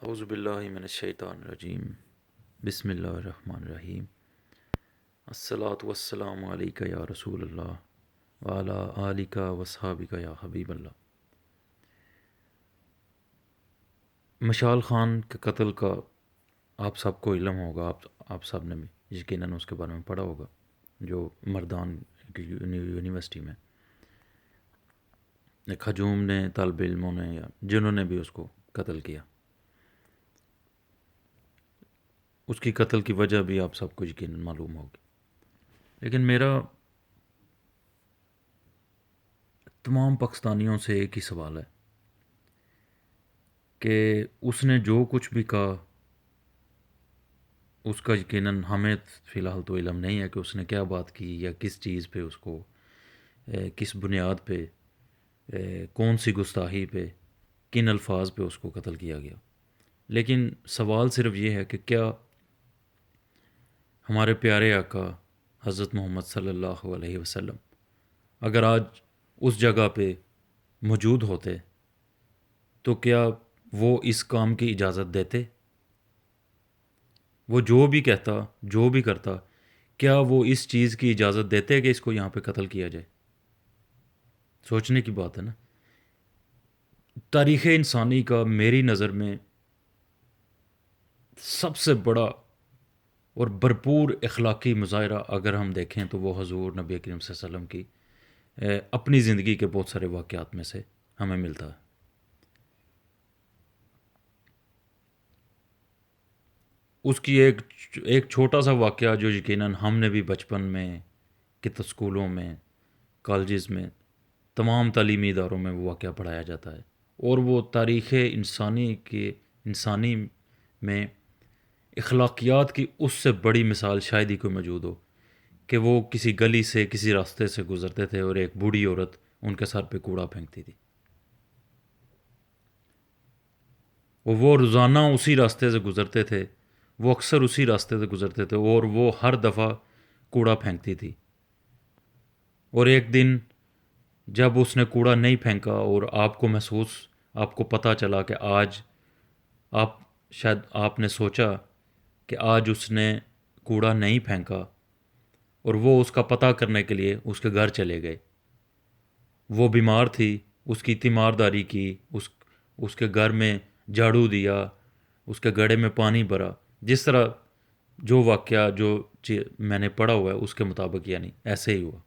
اعوذ باللہ من الشیطان الرجیم بسم اللہ الرحمن الرحیم الصلاۃ والسلام علیکہ یا رسول اللہ وعلی آلکہ وصحابکہ یا حبیب اللہ۔ مشال خان کے قتل کا آپ سب کو علم ہوگا، آپ سب نے بھی یقیناً اس کے بارے میں پڑھا ہوگا، جو مردان کی یونیورسٹی میں ایک ہجوم نے، طالب علموں نے یا جنہوں نے بھی اس کو قتل کیا، اس کی قتل کی وجہ بھی آپ سب کو یقیناً معلوم ہوگی۔ لیکن میرا تمام پاکستانیوں سے ایک ہی سوال ہے کہ اس نے جو کچھ بھی کہا اس کا یقیناً ہمیں فی الحال تو علم نہیں ہے کہ اس نے کیا بات کی یا کس چیز پہ اس کو کس بنیاد پہ کون سی گستاخی پہ کن الفاظ پہ اس کو قتل کیا گیا۔ لیکن سوال صرف یہ ہے کہ کیا ہمارے پیارے آقا حضرت محمد صلی اللہ علیہ وسلم اگر آج اس جگہ پہ موجود ہوتے تو کیا وہ اس کام کی اجازت دیتے؟ وہ جو بھی کہتا، جو بھی کرتا، کیا وہ اس چیز کی اجازت دیتے کہ اس کو یہاں پہ قتل کیا جائے؟ سوچنے کی بات ہے نا۔ تاریخ انسانی کا میری نظر میں سب سے بڑا اور بھرپور اخلاقی مظاہرہ اگر ہم دیکھیں تو وہ حضور نبی کریم صلی اللہ علیہ وسلم کی اپنی زندگی کے بہت سارے واقعات میں سے ہمیں ملتا ہے۔ اس کی ایک چھوٹا سا واقعہ جو یقیناً ہم نے بھی بچپن میں اسکولوں میں، کالجز میں، تمام تعلیمی اداروں میں وہ واقعہ پڑھایا جاتا ہے، اور وہ تاریخ انسانی میں اخلاقیات کی اس سے بڑی مثال شاید ہی کوئی موجود ہو کہ وہ کسی گلی سے، کسی راستے سے گزرتے تھے اور ایک بوڑھی عورت ان کے سر پہ کوڑا پھینکتی تھی، وہ روزانہ اسی راستے سے گزرتے تھے، وہ اکثر اسی راستے سے گزرتے تھے اور وہ ہر دفعہ کوڑا پھینکتی تھی، اور ایک دن جب اس نے کوڑا نہیں پھینکا اور آپ کو پتہ چلا کہ آج شاید آپ نے سوچا کہ آج اس نے کوڑا نہیں پھینکا، اور وہ اس کا پتہ کرنے کے لیے اس کے گھر چلے گئے۔ وہ بیمار تھی، اس کی تیمارداری کی، اس کے گھر میں جھاڑو دیا، اس کے گڑھے میں پانی بھرا، جس طرح جو واقعہ جو میں نے پڑھا ہوا ہے اس کے مطابق، یعنی ایسے ہی ہوا۔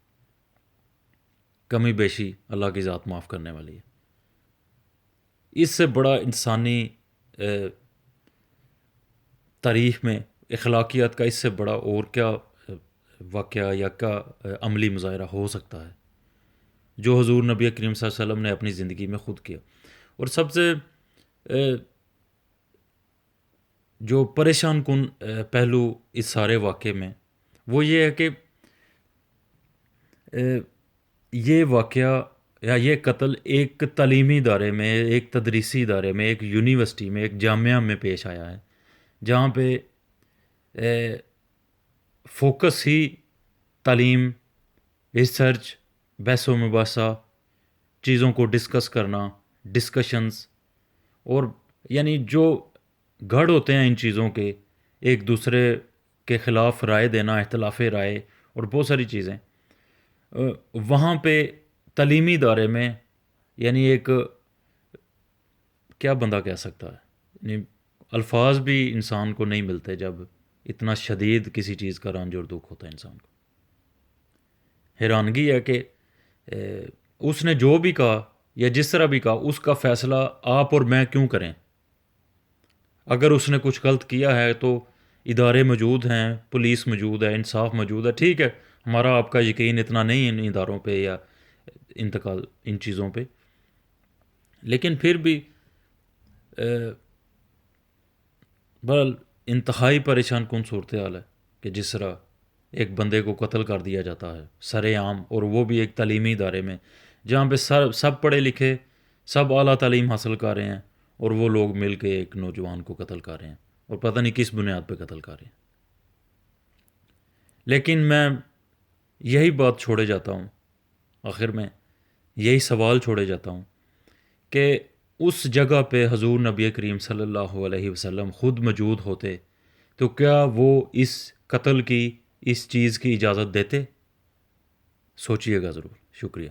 کمی بیشی اللہ کی ذات معاف کرنے والی ہے۔ اس سے بڑا انسانی تاریخ میں اخلاقیات کا اس سے بڑا اور کیا واقعہ یا کیا عملی مظاہرہ ہو سکتا ہے جو حضور نبی کریم صلی اللہ علیہ وسلم نے اپنی زندگی میں خود کیا۔ اور سب سے جو پریشان کن پہلو اس سارے واقعے میں وہ یہ ہے کہ یہ واقعہ یا یہ قتل ایک تعلیمی ادارے میں، ایک تدریسی ادارے میں، ایک یونیورسٹی میں، ایک جامعہ میں پیش آیا ہے، جہاں پہ فوکس ہی تعلیم، ریسرچ، بحث و مباحثہ، چیزوں کو ڈسکس کرنا، ڈسکشنز، اور یعنی جو گڑھ ہوتے ہیں ان چیزوں کے، ایک دوسرے کے خلاف رائے دینا، اختلاف رائے اور بہت ساری چیزیں وہاں پہ تعلیمی ادارے میں، یعنی ایک کیا بندہ کہہ سکتا ہے، یعنی الفاظ بھی انسان کو نہیں ملتے جب اتنا شدید کسی چیز کا رنج اور دکھ ہوتا ہے انسان کو۔ حیرانگی ہے کہ اس نے جو بھی کہا یا جس طرح بھی کہا، اس کا فیصلہ آپ اور میں کیوں کریں؟ اگر اس نے کچھ غلط کیا ہے تو ادارے موجود ہیں، پولیس موجود ہے، انصاف موجود ہے، ٹھیک ہے، ہمارا آپ کا یقین اتنا نہیں ہے ان اداروں پہ یا ان چیزوں پہ، لیکن پھر بھی بہرحال انتہائی پریشان کن صورتحال ہے کہ جس طرح ایک بندے کو قتل کر دیا جاتا ہے سرے عام، اور وہ بھی ایک تعلیمی ادارے میں جہاں پہ سب پڑھے لکھے، سب اعلیٰ تعلیم حاصل کر رہے ہیں، اور وہ لوگ مل کے ایک نوجوان کو قتل کر رہے ہیں، اور پتہ نہیں کس بنیاد پہ قتل کر رہے ہیں۔ لیکن میں یہی بات چھوڑے جاتا ہوں، آخر میں یہی سوال چھوڑے جاتا ہوں کہ اس جگہ پہ حضور نبی کریم صلی اللہ علیہ وسلم خود موجود ہوتے تو کیا وہ اس قتل کی، اس چیز کی اجازت دیتے؟ سوچئے گا ضرور. شکریہ.